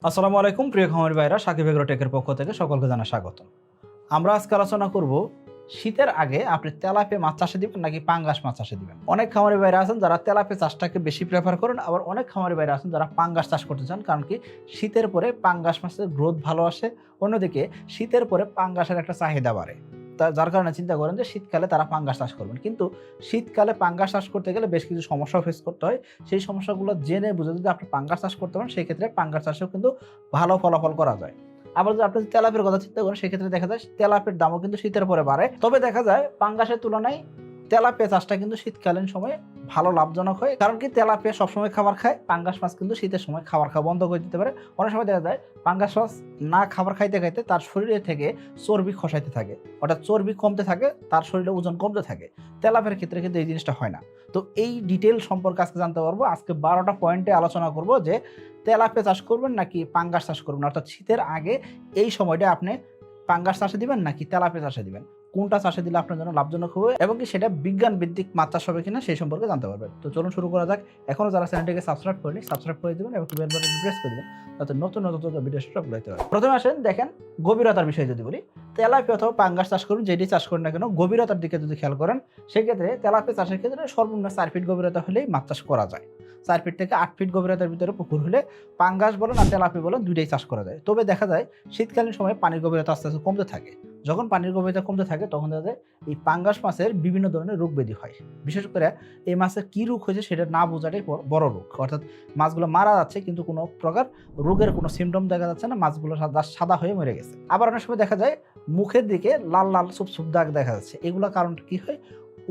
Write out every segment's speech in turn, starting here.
আসসালামু আলাইকুম প্রিয় খামারি ভাইরা, সাকিব এগ্রো টেকের পক্ষ থেকে সকলকে জানাই স্বাগত। আমরা আজকে আলোচনা করব শীতের আগে আপনি তেলাপিয়া মাছ চাষে দিবেন নাকি পাঙ্গাস মাছ চাষে দিবেন। অনেক খামারি ভাইরা আছেন যারা তেলাপিয়া চাষটাকে বেশি প্রেফার করেন, আবার অনেক খামারি ভাইরা আছেন যারা পাঙ্গাস চাষ করতে চান, কারণ কি শীতের পরে পাঙ্গাস মাছের গ্রোথ ভালো আসে, অন্যদিকে শীতের পরে পাঙ্গাসের একটা চাহিদা বাড়ে। যার কারণে চিন্তা করেন যে শীতকালে তারা পাঙ্গাস চাষ করবেন, কিন্তু শীতকালে পাঙ্গাস চাষ করতে গেলে বেশ কিছু সমস্যা ফেস করতে হয়। সেই সমস্যাগুলো জেনে বুঝে যদি আপনি পাঙ্গাস চাষ করতে পারেন, সেই ক্ষেত্রে পাঙ্গাস চাষেও কিন্তু ভালো ফলাফল করা যায়। আবার যদি আপনি তেলাপিয়ার কথা চিন্তা করেন, সেক্ষেত্রে দেখা যায় তেলাপিয়ার দামও কিন্তু শীতের পরে বাড়ে। তবে দেখা যায় পাঙ্গাসের তুলনায় তেলাপিয়া চাষটা কিন্তু শীতকালীন সময়ে ভালো লাভজনক হয়, কারণ কি তেলাপিয়া সবসময় খাবার খায়, পাঙ্গাস মাছ কিন্তু শীতের সময় খাবার খাওয়া বন্ধ করে দিতে পারে। অনেক সময় দেখা যায় পাঙ্গাস মাছ না খাবার খাইতে খাইতে তার শরীরে থেকে চর্বি খসাইতে থাকে, অর্থাৎ চর্বি কমতে থাকে, তার শরীরে ওজন কমতে থাকে। তেলাপিয়ার ক্ষেত্রে কিন্তু এই জিনিসটা হয় না। তো এই ডিটেল সম্পর্কে আজকে জানতে পারবো। আজকে 12টা পয়েন্টে আলোচনা করব যে তেলাপিয়া চাষ করবেন নাকি পাঙ্গাস চাষ করবেন, অর্থাৎ শীতের আগে এই সময়টা আপনি পাঙ্গাস চাষে দিবেন নাকি তেলাপিয়া চাষে দিবেন, কোনটা চাষে দিলে আপনার জন্য লাভজনক হবে এবং কি সেটা বিজ্ঞান ভিত্তিক মাছ চাষ হবে কিনা সেই সম্পর্কে জানতে পারবেন। তো চলুন শুরু করা যাক। এখনো যারা চ্যানেলটিকে সাবস্ক্রাইব করেনি সাবস্ক্রাইব করে দিবেন এবং বেল বাটন প্রেস করে দিবেন, যাতে নতুন নতুন ভিডিও আপলোড হতে পারে। প্রথমে আসেন দেখেন গভীরতার বিষয়ে যদি বলি, তেলাপিয়া অথবা পাঙ্গাস চাষ করুন, যেটি চাষ করেন না কেন গভীরতার দিকে যদি খেয়াল করেন, সেক্ষেত্রে তেলাপিয়া চাষের ক্ষেত্রে সর্বনিম্ন 4 ফিট গভীরতা হলেই মাছ চাষ করা যায়। 4 ফিট থেকে 8 ফিট গভীরতার ভিতরে পুকুর হলে পাঙ্গাস বলেন আর তেলাপিয়া বলেন দুইটাই চাষ করা যায়। তবে দেখা যায় শীতকালীন সময়ে পানির গভীরতা আস্তে আস্তে কমতে থাকে। যখন পানির গভীরতা কমতে থাকে তখন দেখা যায় এই পাঙ্গাস মাছের বিভিন্ন ধরনের রোগ ব্যাধি হয়। বিশেষ করে এই মাছের কি রোগ হয়েছে সেটা না বোঝাটাই বড় রোগ, অর্থাৎ মাছগুলো মারা যাচ্ছে কিন্তু কোনো প্রকার রোগের কোনো সিমটম দেখা যাচ্ছে না, মাছগুলো সাদা হয়ে মরে গেছে। আবার অনেক সময় দেখা যায় মুখের দিকে লাল লাল সুপ দাগ দেখা যাচ্ছে। এগুলোর কারণ কি হয়,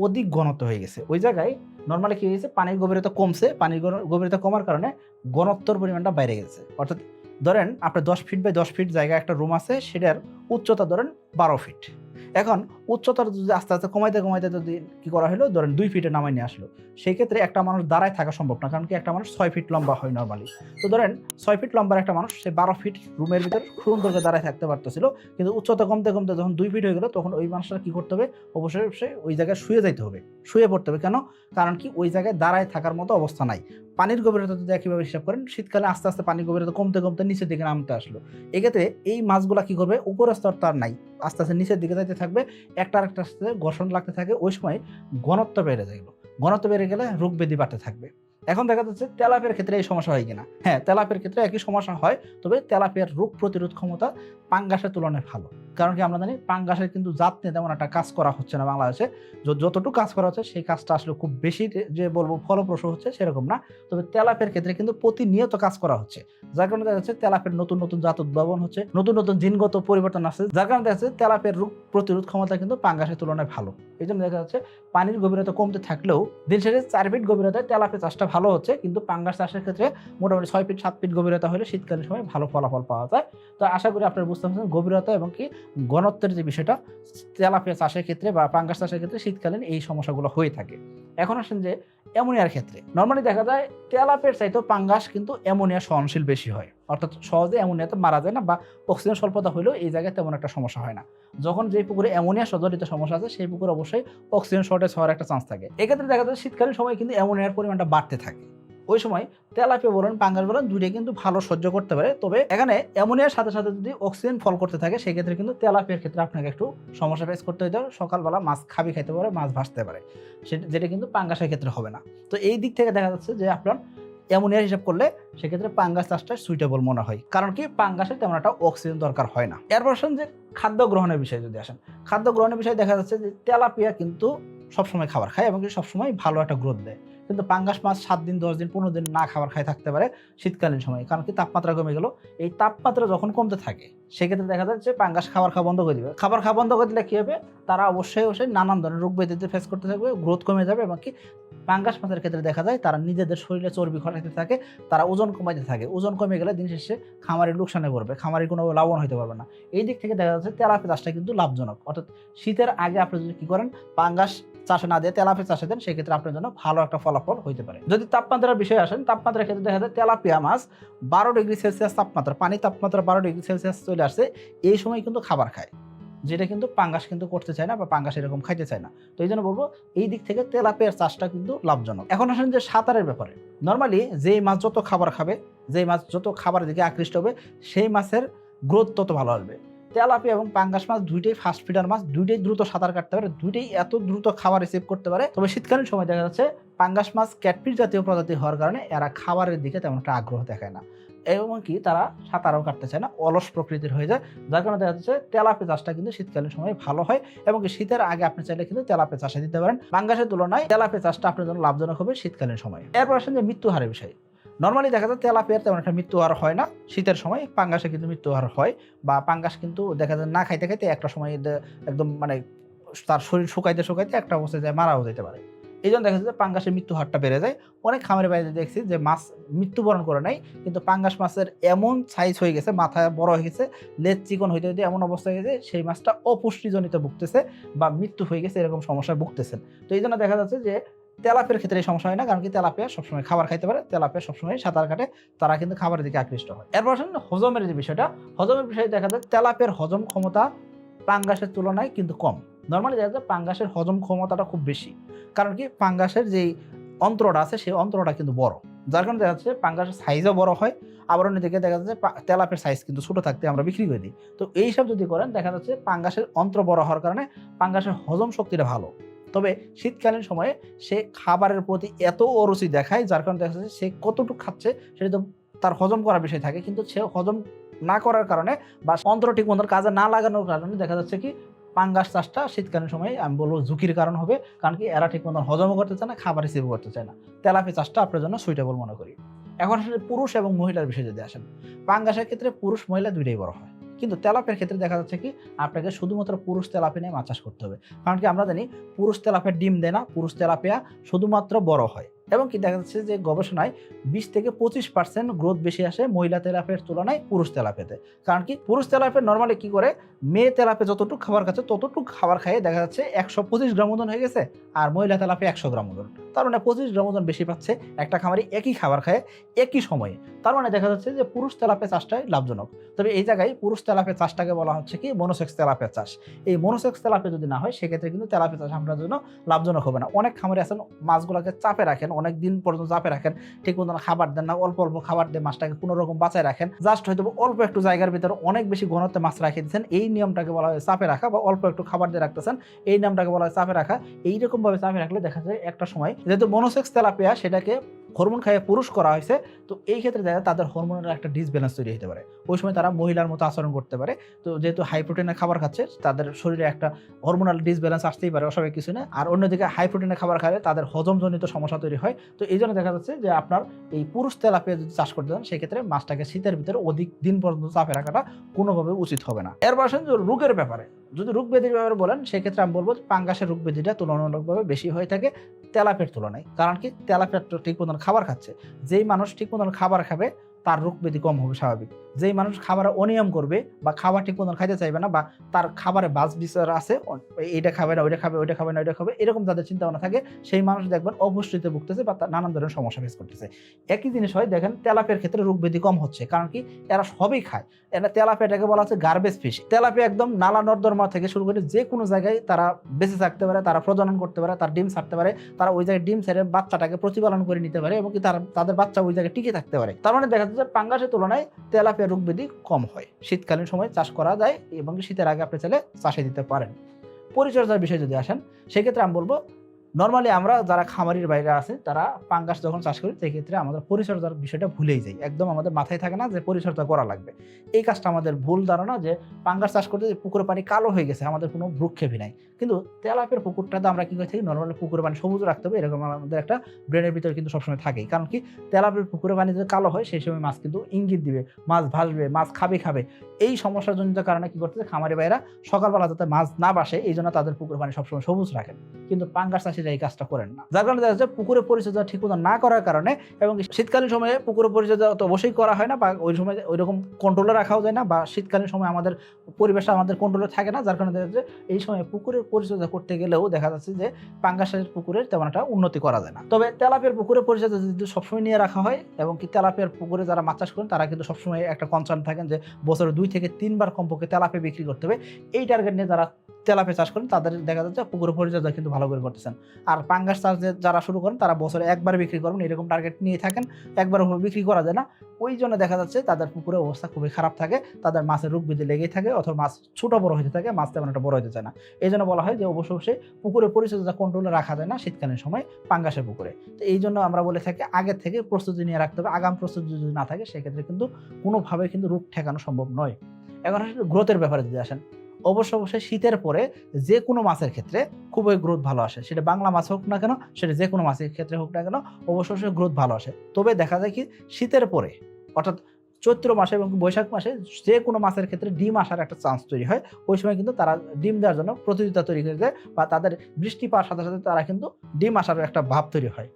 অধিক ঘনত্ব হয়ে গেছে ওই জায়গায়। নর্মালি কি হয়েছে, পানির গভীরতা কমছে, পানির গভীরতা কমার কারণে ঘনত্বর পরিমাণটা বাইরে গেছে। অর্থাৎ ধরেন আপনার 10 ফিট বাই 10 ফিট জায়গায় একটা রুম আছে, সেটার উচ্চতা ধরেন 12 ফিট। এখন উচ্চতার যদি আস্তে আস্তে কমাইতে কমাইতে যদি কি করা হলো, ধরেন 2 ফিটে নামাই নিয়ে আসলো, সেই ক্ষেত্রে একটা মানুষ দাঁড়ায় থাকা সম্ভব না, কারণ কি একটা মানুষ 6 ফিট লম্বা হয় নর্মালি। তো ধরেন 6 ফিট লম্বার একটা মানুষ সে 12 ফিট রুমের ভিতর সুন্দর করে দাঁড়ায় থাকতে পারতেছিল, কিন্তু উচ্চতা কমতে কমতে যখন 2 ফিট হয়ে গেল, তখন ওই মানুষটা কি করতে হবে, অবশ্যই অবশ্যই ওই জায়গায় শুয়ে যাইতে হবে, শুয়ে পড়তে হবে। কেন? কারণ কি ওই জায়গায় দাঁড়ায় থাকার মতো অবস্থা নাই। পানির গভীরতা যদি একইভাবে হিসাব করেন, শীতকালে আস্তে আস্তে পানির গভীরতা কমতে কমতে নিচের দিকে নামতে আসলো, এক্ষেত্রে এই মাছগুলা কি করবে, উপরের স্তর তার নাই, আস্তে আস্তে নিচের দিকে যাইতে থাকবে, একটা আরেকটার সাথে ঘর্ষণ লাগতে থাকে। ওই সময় ঘনত্ব বেড়ে যায়, ঘনত্ব বেড়ে গেলে রোগ ব্যাধি বাড়তে থাকবে। এখন দেখা যাচ্ছে তেলাপিয়ার ক্ষেত্রে এই সমস্যা হয় কিনা, হ্যাঁ তেলাপিয়ার ক্ষেত্রে একই সমস্যা হয়, তবে তেলাপিয়ার রোগ প্রতিরোধ ক্ষমতা পাঙ্গাসের তুলনায় ভালো। কারণ কি আমরা জানি পাঙ্গাসের কিন্তু জাত নিয়ে তেমন একটা কাজ করা হচ্ছে না বাংলাদেশে। যতটুকু কাজ করা হচ্ছে সেই কাজটা আসলে খুব বেশি যে বলবো ফলপ্রসূ হচ্ছে সেরকম না। তবে তেলাপিয়ার ক্ষেত্রে কিন্তু প্রতিনিয়ত কাজ করা হচ্ছে, যার কারণে দেখা যাচ্ছে তেলাপিয়ার নতুন নতুন জাত উদ্ভাবন হচ্ছে, নতুন নতুন জিনগত পরিবর্তন আসছে, যার কারণে দেখা যাচ্ছে তেলাপিয়ার রোগ প্রতিরোধ ক্ষমতা কিন্তু পাঙ্গাসের তুলনায় ভালো। এই জন্য দেখা যাচ্ছে পানির গভীরতা কমতে থাকলেও দিন শেষে 4 ফিট গভীরতায় তেলাপিয়া চাষটা ভালো হচ্ছে, কিন্তু পাঙ্গাস চাষের ক্ষেত্রে মোটামুটি 6 ফিট 7 ফিট গভীরতা হলে শীতকালীন সময় ভালো ফলাফল পাওয়া যায়। তো আশা করি আপনারা বুঝতে পারছেন গভীরতা এবং কি ঘনত্বের যে বিষয়টা তেলাপিয়া চাষের ক্ষেত্রে বা পাঙ্গাস চাষের ক্ষেত্রে শীতকালীন এই সমস্যাগুলো হয়ে থাকে। এখন আসেন যে অ্যামোনিয়ার ক্ষেত্রে নর্মালি দেখা যায় তেলাপিয়ার চাইতেও পাঙ্গাস কিন্তু অ্যামোনিয়া সহনশীল বেশি হয়, অর্থাৎ সহজে অ্যামোনিয়াতে মারা যায় না, বা অক্সিজেন স্বল্পতা হলেও এই জায়গায় তেমন একটা সমস্যা হয় না। যখন যে পুকুরে অ্যামোনিয়া জড়িত সমস্যা আছে সেই পুকুরে অবশ্যই অক্সিজেন শর্টেজ হওয়ার একটা চান্স থাকে। এক্ষেত্রে দেখা যায় শীতকালীন সময় কিন্তু অ্যামোনিয়ার পরিমাণটা বাড়তে থাকে। ওই সময় তেলাপিয়া বলেন পাঙ্গাস বলেন দুইটাই কিন্তু ভালো সহ্য করতে পারে। তবে এখানে অ্যামোনিয়ার সাথে সাথে যদি অক্সিজেন ফল করতে থাকে, সেক্ষেত্রে কিন্তু তেলাপিয়ার ক্ষেত্রে আপনাকে একটু সমস্যা ফেস করতে হতে হবে। সকালবেলা মাছ খাইতে পারে, মাছ ভাসতে পারে, যেটা কিন্তু পাঙ্গাসের ক্ষেত্রে হবে না। তো এই দিক থেকে দেখা যাচ্ছে যে আপনার অ্যামোনিয়ার হিসাব করলে সেক্ষেত্রে পাঙ্গাস চাষটা সুইটেবল মনে হয়, কারণ কি পাঙ্গাসের তেমন একটা অক্সিজেন দরকার হয় না। এরপর আসেন যে খাদ্য গ্রহণের বিষয়ে যদি আসেন, খাদ্য গ্রহণের বিষয়ে দেখা যাচ্ছে যে তেলাপিয়া কিন্তু সবসময় খাবার খায় এবং সবসময় ভালো একটা গ্রোথ দেয়, কিন্তু পাঙ্গাস মাছ 7 দিন 10 দিন 15 দিন না খাবার খায় থাকতে পারে শীতকালীন সময়, কারণ কি তাপমাত্রা কমে গেল। এই তাপমাত্রা যখন কমতে থাকে সেক্ষেত্রে দেখা যাচ্ছে পাঙ্গাস খাবার খাওয়া বন্ধ করে দিবে। খাবার খাওয়া বন্ধ করে দিলে কি হবে, তারা অবশ্যই অবশ্যই নানান ধরনের রোগ ব্যাধিতে ফেস করতে থাকবে, গ্রোথ কমে যাবে এবং কি পাঙ্গাস মাছের ক্ষেত্রে দেখা যায় তারা নিজেদের শরীরে চর্বি খসাইতে থাকে, তারা ওজন কমাইতে থাকে। ওজন কমে গেলে দিন শেষে খামারের লোকসানে পড়বে, খামারের কোনো লাভবান হতে পারবে না। এই দিক থেকে দেখা যাচ্ছে তেলাপিয়া চাষটা কিন্তু লাভজনক, অর্থাৎ শীতের আগে আপনি যদি কি করেন পাঙ্গাস চাষে না দিয়ে তেলাপিয়া চাষে দেন, সেক্ষেত্রে আপনার জন্য ভালো একটা ফলাফল হইতে পারে। যদি তাপমাত্রার বিষয়ে আসেন, তাপমাত্রার ক্ষেত্রে দেখা যায় তেলাপিয়া মাছ 12 ডিগ্রি সেলসিয়াস তাপমাত্রা, পানির তাপমাত্রা 12 ডিগ্রি সেলসিয়াস চলে আসছে, এই সময় কিন্তু খাবার খায়। যেটা কিন্তু পাঙ্গাস কিন্তু করতে চায় না বা পাঙ্গাস এরকম খাইতে চায় না। তো এই জন্য বলবো এই দিক থেকে তেলাপিয়ার চাষটা কিন্তু লাভজনক। এখন আসেন যে সাঁতারের ব্যাপারে, নর্মালি যেই মাছ যত খাবার খাবে, যেই মাছ যত খাবারের দিকে আকৃষ্ট হবে, সেই মাছের গ্রোথ তত ভালো আসবে। তেলাপিয়া এবং পাঙ্গাস মাছ দুইটাই ফাস্ট ফিডার মাছ, দুইটাই দ্রুত সাঁতার কাটতে পারে, দুইটাই এত দ্রুত খাবার রিসিভ করতে পারে। তবে শীতকালীন সময় দেখা যাচ্ছে পাঙ্গাস মাছ ক্যাটফিশ জাতীয় প্রজাতি হওয়ার কারণে এরা খাবারের দিকে তেমন একটা আগ্রহ দেখায় না, এমনকি তারা সাঁতারও কাটতে চায় না, অলস প্রকৃতির হয়ে যায়। যার কারণে দেখা যাচ্ছে তেলাপিয়া চাষটা কিন্তু শীতকালীন সময় ভালো হয়, এবং শীতের আগে আপনি চাইলে কিন্তু তেলাপিয়া চাষে দিতে পারেন। পাঙ্গাসের তুলনায় তেলাপিয়া চাষটা আপনার জন্য লাভজনক হবে শীতকালীন সময়। এরপর আসেন যে মৃত্যু হারের বিষয়। নর্মালি দেখা যায় তেলাপিয়ার তেমন একটা মৃত্যু হার হয় না, শীতের সময় পাঙ্গাসে কিন্তু মৃত্যু হার হয়, বা পাঙ্গাস কিন্তু দেখা যায় না খাইতে খাইতে একটা সময় একদম মানে তার শরীর শুকাইতে শুকাইতে একটা অবস্থায় যায় মারাও যেতে পারে। এই জন্য দেখা যাচ্ছে পাঙ্গাসের মৃত্যু হারটা বেড়ে যায়। অনেক খামারের বাইরে দেখছি যে মাছ মৃত্যুবরণ করে নাই, কিন্তু পাঙ্গাস মাছের এমন সাইজ হয়ে গেছে, মাথা বড় হয়ে গেছে, লেজ চিকন হইতে হইতে এমন অবস্থা হয়ে গেছে সেই মাছটা অপুষ্টিজনিত ভুগতেছে বা মৃত্যু হয়ে গেছে, এরকম সমস্যায় ভুগতেছেন। তো এই জন্য দেখা যাচ্ছে যে তেলাপিয়ার ক্ষেত্রে এই সমস্যা হয় না, কারণ কি তেলাপিয়া সবসময় খাবার খাইতে পারে, তেলাপিয়া সবসময় সাঁতার কাটে, তারা কিন্তু খাবারের দিকে আকৃষ্ট হয়। এরপর আসেন হজমের যে বিষয়টা, হজমের বিষয়ে দেখা যায় তেলাপিয়ার হজম ক্ষমতা পাঙ্গাসের তুলনায় কিন্তু কম। নর্মালি দেখা যায় পাঙ্গাসের হজম ক্ষমতাটা খুব বেশি, কারণ কি পাঙ্গাসের যেই অন্ত্রটা আছে সেই অন্ত্রটা কিন্তু বড়, যার কারণে দেখা যাচ্ছে পাঙ্গাসের সাইজও বড় হয়। আবার অন্যদিকে দেখা যাচ্ছে তেলাপিয়ার সাইজ কিন্তু ছোট থাকতে আমরা বিক্রি করে দিই। তো এইসব যদি করেন দেখা যাচ্ছে পাঙ্গাসের অন্ত্র বড় হওয়ার কারণে পাঙ্গাসের হজম শক্তিটা ভালো। তবে শীতকালীন সময়ে সে খাবারের প্রতি এত অরুচি দেখায়, যার কারণে দেখা যাচ্ছে সে কতটুকু খাচ্ছে সেটা তো তার হজম করার বিষয় থাকে, কিন্তু সে হজম না করার কারণে বা অন্ত্র ঠিক মতো কাজে না লাগানোর কারণে দেখা যাচ্ছে কি পাঙ্গাস চাষটা শীতকালীন সময়ে আমি বলবো ঝুঁকির কারণ হবে, কারণ কি এরা ঠিক মতো হজমও করতে চায় না, খাবার রিসিভ করতে চায় না। তেলাপিয়া চাষটা আপনার জন্য সুইটেবল মনে করি। এখন আসলে পুরুষ এবং মহিলার বিষয়ে যদি আসেন, পাঙ্গাসের ক্ষেত্রে পুরুষ মহিলা দুইটাই বড় হয়, কিন্তু তেলাপিয়ার ক্ষেত্রে দেখা যাচ্ছে কি আপনাকে শুধুমাত্র পুরুষ তেলাপিয়া নিয়ে মাছ চাষ করতে হবে, কারণ কি আমরা জানি পুরুষ তেলাপিয়া ডিম দেয় না, পুরুষ তেলাপিয়া শুধুমাত্র বড় হয়। এবং কি দেখা যাচ্ছে যে গবেষণায় 20-25% গ্রোথ বেশি আসে মহিলা তেলাপিয়ার তুলনায় পুরুষ তেলাপিয়াতে। কারণ কি পুরুষ তেলাপিয়া নর্মালি কি করে, মেয়ে তেলাপিয়া যতটুকু খাবার খাচ্ছে ততটুকু খাবার খাইয়ে দেখা যাচ্ছে 125 গ্রাম ওজন হয়ে গেছে, আর মহিলা তেলাপিয়া 100 গ্রাম ওজন, তার মানে 25 গ্রাম ওজন বেশি পাচ্ছে একটা খামারি একই খাবার খায় একই সময়ে। তার মানে দেখা যাচ্ছে যে পুরুষ তেলাপিয়া চাষটাই লাভজনক। তবে এই জায়গায় পুরুষ তেলাপিয়া চাষটাকে বলা হচ্ছে কি মনোসেক্স তেলাপিয়া চাষ। এই মনোসেক্স তেলাপিয়া যদি না হয় সেক্ষেত্রে কিন্তু তেলাপিয়া চাষ আপনার জন্য লাভজনক হবে না। অনেক খামারি আছেন মাছগুলোকে চাপে রাখেন, অনেক দিন পর্যন্ত চাপে রাখেন, ঠিক মতো খাবার দেন না, অল্প অল্প খাবার দিয়ে মাছটাকে কোনো রকম বাঁচায় রাখেন, জাস্ট হয়তো অল্প একটু জায়গার ভিতরে অনেক বেশি ঘনত্বে মাছ রাখিয়ে দিচ্ছেন, এই নিয়মটাকে বলা হয় চাপে রাখা, বা অল্প একটু খাবার দিয়ে রাখতেছেন এই নিয়মটাকে বলা হয় চাপে রাখা। এইরকম ভাবে চাপে রাখলে দেখা যায় একটা সময় যেহেতু মনোসেক্স তেলাপিয়া সেটাকে হরমোন খাইয়ে পুরুষ করা হয়েছে, তো এই ক্ষেত্রে দেখা যায় তাদের হরমোনের একটা ডিসব্যালেন্স তৈরি হতে পারে, ওই সময় তারা মহিলার মতো আচরণ করতে পারে। তো যেহেতু হাই প্রোটিনের খাবার খাচ্ছে তাদের শরীরে একটা হরমোনাল ডিসব্যালেন্স আসতেই পারে, অস্বাভাবিক কিছু না। আর অন্যদিকে হাই প্রোটিনের খাবার খাইলে তাদের হজমজনিত সমস্যা তৈরি হয়। তো এই জন্য দেখা যাচ্ছে যে আপনার এই পুরুষ তেলাপিয়া যদি চাষ করতে চান সেক্ষেত্রে মাছটাকে শীতের ভিতরে অধিক দিন পর্যন্ত চাপে রাখাটা কোনোভাবে উচিত হবে না। এরপর আসেন যে রোগের ব্যাপারে, যদি রোগ ব্যাধির ব্যাপারে বলেন সেক্ষেত্রে আমি বলবো পাঙ্গাসের রোগ ব্যাধিটা তুলনামূলকভাবে বেশি হয়ে থাকে তেলাপিয়ার তুলনায়, কারণ কি তেলাপিয়া ঠিক মতন খাবার খাচ্ছে, যেই মানুষ ঠিক মতন খাবার খাবে তার রোগ ব্যাধি কম হবে স্বাভাবিক। যেই মানুষ খাবারে অনিয়ম করবে বা খাবার ঠিক মতন খাইতে চাইবে না, বা তার খাবারে বাছ বিচার আছে, এইটা খাবে না ওইটা খাবে, ওইটা খাবে না ওইটা খাবে, এরকম যাদের চিন্তা ভাবনা থাকে সেই মানুষ দেখবেন অপুষ্টিতে ভুগতেছে বা নানান ধরনের সমস্যা ফেস করতেছে। একই জিনিস হয় দেখেন তেলাপিয়ার ক্ষেত্রে রোগ ব্যাধি কম হচ্ছে, কারণ কি এরা সবই খায়। এরা তেলাপিয়াটাকে বলা হচ্ছে গার্বেজ ফিশ। তেলাপিয়া একদম নালা নর্দমা থেকে শুরু করে যে কোনো জায়গায় তারা বেঁচে থাকতে পারে, তারা প্রজনন করতে পারে, তার ডিম ছাড়তে পারে, তারা ওই জায়গায় ডিম ছেড়ে বাচ্চাটাকে প্রতিপালন করে নিতে পারে, এবং কি তাদের বাচ্চা ওই জায়গায় টিকে থাকতে পারে। তার মানে দেখা যাচ্ছে পাঙ্গাসের তুলনায় তেলাপিয়া রোগ ব্যাধি কম হয়, শীতকালীন সময় চাষ করা যায়, এবং শীতের আগে আপনি চাইলে চাষে দিতে পারেন। পরিচর্যার বিষয়ে যদি আসেন সেক্ষেত্রে আমি বলবো নর্মালি আমরা যারা খামারির বাইরে আছে তারা পাঙ্গাস যখন চাষ করি সেক্ষেত্রে আমাদের পরিচর্যার বিষয়টা ভুলেই যাই, একদম আমাদের মাথায় থাকে না যে পরিচর্যা করা লাগবে। এই কাজটা আমাদের ভুল ধারণা যে পাঙ্গাস চাষ করতে পুকুরের পানি কালো হয়ে গেছে আমাদের কোনো ভ্রুক্ষেপই নাই, কিন্তু তেলাপিয়ার পুকুরটাতে আমরা কি করে থাকি নর্মালি পুকুরের পানি সবুজ রাখতে হবে এরকম আমাদের একটা ব্রেনের ভিতরে কিন্তু সবসময় থাকেই। কারণ কি তেলাপিয়ার পুকুরের পানি যদি কালো হয় সেই সময় মাছ কিন্তু ইঙ্গিত দিবে, মাছ ভাসবে, মাছ খাবে। এই সমস্যার জনিত কারণে কি করতেছে খামারি ভাইরা সকালবেলা যাতে মাছ না বাসে এই জন্য তাদের পুকুরের পানি সবসময় সবুজ রাখেন। কিন্তু পাঙ্গাস চাষি চাষিরা এই কাজটা করেন না, যার কারণে দেখা যাচ্ছে পুকুরে পরিচর্যা ঠিকমতো না করার কারণে এবং শীতকালীন সময়ে পুকুরে পরিচর্যা তো অবশ্যই করা হয় না বা ওই সময় ওইরকম কন্ট্রোলে রাখাও যায় না, বা শীতকালীন সময় আমাদের পরিবেশটা আমাদের কন্ট্রোলে থাকে না, যার কারণে দেখা যাচ্ছে এই সময় পুকুরের পরিচর্যা করতে গেলেও দেখা যাচ্ছে যে পাঙ্গাসের পুকুরের তেমন একটা উন্নতি করা যায় না। তবে তেলাপিয়ার পুকুরে পরিচর্যা যদি সবসময় নিয়ে রাখা হয় এবং কি তেলাপিয়ার পুকুরে যারা মাছ চাষ করেন তারা কিন্তু সবসময় একটা কনসার্ন থাকেন যে বছরে 2 থেকে 3 বার কমপক্ষে তেলাপিয়া বিক্রি করতে হবে, এই টার্গেট নিয়ে যারা তেলাপিয়া চাষ করেন তাদের দেখা যাচ্ছে পুকুরে পরিচর্যা কিন্তু ভালো করে করতেছেন। আর পাঙ্গাস চাষ যারা শুরু করেন তারা বছরে একবার বিক্রি করবেন এরকম টার্গেট নিয়ে থাকেন, একবার বিক্রি করা যায় না, ওই জন্য দেখা যাচ্ছে তাদের পুকুরের অবস্থা খুবই খারাপ থাকে, তাদের মাছের রোগ বৃদ্ধি লেগেই থাকে অথবা মাছ ছোট বড় হতে থাকে, মাছ তেমন একটা বড় হতে চায় না। এই জন্য বলা হয় যে অবশ্যই পুকুরের পরিচর্যা কন্ট্রোলে রাখা যায় না শীতকালীন সময় পাঙ্গাসের পুকুরে। তো এই জন্য আমরা বলে থাকি আগে থেকে প্রস্তুতি নিয়ে রাখতে হবে, আগাম প্রস্তুতি যদি না থাকে সেক্ষেত্রে কিন্তু কোনোভাবে কিন্তু রোগ ঠেকানো সম্ভব নয়। এখন গ্রোথের ব্যাপারে যদি আসেন, অবশ্যই শীতের পরে যে কোনো মাছের ক্ষেত্রে খুবই গ্রোথ ভালো আসে, সেটা বাংলা মাছ হোক না কেন, সেটা যে কোনো মাছের ক্ষেত্রে হোক না কেন অবশ্যই গ্রোথ ভালো আসে। তবে দেখা যায় কি শীতের পরে অর্থাৎ চৈত্র মাসে এবং বৈশাখ মাসে যে কোনো মাছের ক্ষেত্রে ডিম আসার একটা চান্স তৈরি হয়, ওই সময় কিন্তু তারা ডিম দেওয়ার জন্য প্রতিযোগিতা তৈরি করে দেয় বা তাদের বৃষ্টি পাওয়ার সাথে সাথে তারা কিন্তু ডিম আসার একটা ভাব তৈরি হয়।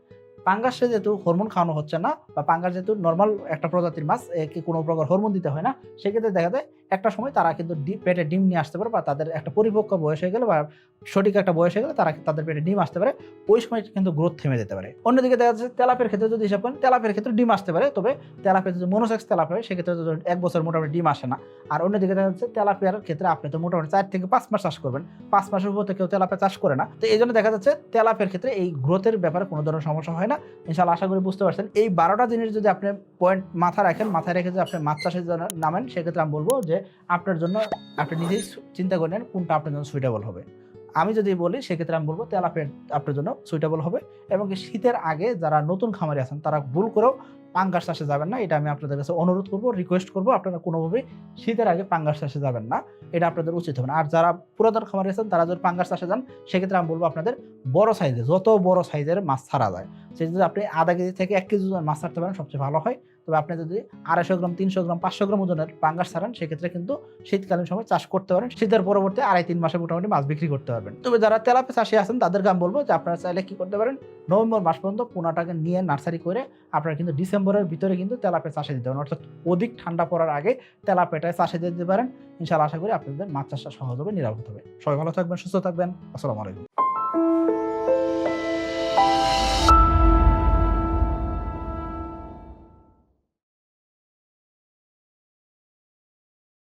পাঙ্গাসে যেহেতু হরমোন খাওয়ানো হচ্ছে না বা পাঙ্গাস যেহেতু নর্মাল একটা প্রজাতির মাছ, একে কোনো প্রকার হরমোন দিতে হয় না, সেক্ষেত্রে দেখা যায় একটা সময় তারা কিন্তু পেটে ডিম নিয়ে আসতে পারে বা তাদের একটা পরিপক্ক বয়স হয়ে গেলে বা সঠিক একটা বয়স হয়ে গেলে তারা তাদের পেটে ডিম আসতে পারে, ওই সময় কিন্তু গ্রোথ থেমে যেতে পারে। অন্যদিকে দেখা যাচ্ছে তেলাপের ক্ষেত্রে যদি হিসাব করেন, তেলাপের ক্ষেত্রে ডিম আসতে পারে, তবে তেলাপিয়া যদি মনোসেক্স তেলাপিয়া হয় সেক্ষেত্রে এক বছর মোটামুটি ডিম আসে না। আর অন্যদিকে দেখা যাচ্ছে তেলাপিয়ার ক্ষেত্রে আপনি তো মোটামুটি 4 থেকে 5 মাস চাষ করবেন, 5 মাসের উপর কেউ তেলাপিয়া চাষ করে না, তো এই জন্য দেখা যাচ্ছে তেলাপিয়ার ক্ষেত্রে এই গ্রোথের ব্যাপারে কোনো ধরনের সমস্যা হয় না। ইনশাআল্লাহ আশা করি বুঝতে পারছেন। এই 12টা জিনিস যদি আপনি পয়েন্ট মাথায় রেখে যদি আপনি মাছ চাষের জন্য নামেন, সেক্ষেত্রে আমি বলবো যে আপনার জন্য আপনি নিজেই চিন্তা করে নেন কোনটা আপনার জন্য সুইটেবল হবে। আমি যদি বলি সেক্ষেত্রে আমি বলবো তেলাপিয়া আপনার জন্য সুইটেবল হবে। এবং শীতের আগে যারা নতুন খামারি আছেন তারা ভুল করেও পাঙ্গাস চাষে যাবেন না, এটা আমি আপনাদের কাছে অনুরোধ করবো, রিকোয়েস্ট করবো, আপনারা কোনোভাবেই শীতের আগে পাঙ্গাস চাষে যাবেন না, এটা আপনাদের উচিত হবে না। আর যারা পুরাতন খামারি আছেন তারা যদি পাঙ্গাস চাষে যান সেক্ষেত্রে আমি বলবো আপনাদের বড় সাইজের, যত বড় সাইজের মাছ ছাড়া যায়, সেই যদি আপনি আধা কেজি থেকে 1 কেজি মাছ ছাড়তে পারেন সবচেয়ে ভালো হয়। তবে আপনি যদি 250 গ্রাম 300 গ্রাম 500 গ্রাম ওজনের পাঙ্গাস ছাড়েন সেক্ষেত্রে কিন্তু শীতকালীন সময় চাষ করতে পারেন, শীতের পরবর্তী 2.5-3 মাসে মোটামুটি মাছ বিক্রি করতে পারবেন। তবে যারা তেলাপিয়া চাষি আছেন তাদেরকে আমি বলবো যে আপনারা চাইলে কি করতে পারেন, নভেম্বর মাস পর্যন্ত পোনাটাকে নিয়ে নার্সারি করে আপনারা কিন্তু ডিসেম্বরের ভিতরে কিন্তু তেলাপিয়া চাষে দিতে পারেন, অর্থাৎ অধিক ঠান্ডা পড়ার আগে তেলাপিয়াটায় চাষে দিতে পারেন। ইনশাআল্লাহ আশা করি আপনাদের মাছ চাষটা সহজ হবে, নিরাপদ হবে। সবাই ভালো থাকবেন, সুস্থ থাকবেন। আসসালামু আলাইকুম।